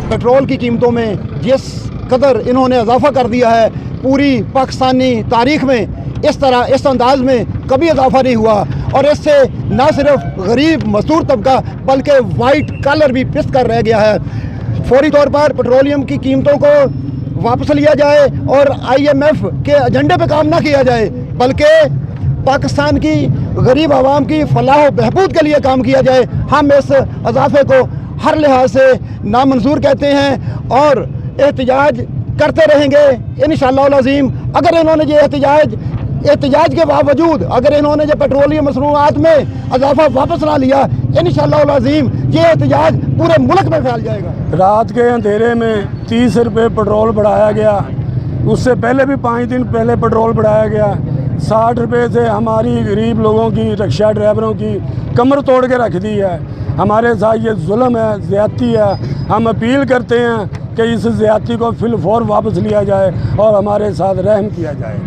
Petrol की कीमतों में जिस कदर इन्होंने इजाफा कर दिया है, पूरी पाकिस्तानी तारीख में इस तरह इस अंदाज में कभी इजाफा नहीं हुआ। और इससे न सिर्फ गरीब मजदूर तबका बल्कि वाइट कॉलर भी पिस कर रह गया है। फौरी तौर पर पेट्रोलियम की कीमतों को वापस लिया जाए और IMF के एजेंडे पे काम ना किया जाए, बल्कि पाकिस्तान की गरीब आवाम की फलाह व बहबूद के लिए काम किया जाए। हम इस इजाफे को हर लिहाज से नामंजूर कहते हैं और एहतजाज करते रहेंगे इंशाअल्लाह अज़ीम। अगर इन्होंने ये एहतजाज के बावजूद अगर इन्होंने जो पेट्रोलियम मसनूआत में इजाफा वापस ना लिया, इंशाअल्लाह अज़ीम ये एहतजाज पूरे मुल्क में फैल जाएगा। रात के अंधेरे में 30 रुपये पेट्रोल बढ़ाया गया, उससे पहले भी 5 दिन पहले पेट्रोल बढ़ाया गया। 60 रुपये से हमारी गरीब लोगों की, रिक्शा ड्राइवरों की कमर तोड़ के रख दी है। हमारे साथ ये जुल्म है, ज़्यादती है। हम अपील करते हैं कि इस ज़्यादती को फिलफौर वापस लिया जाए और हमारे साथ रहम किया जाए।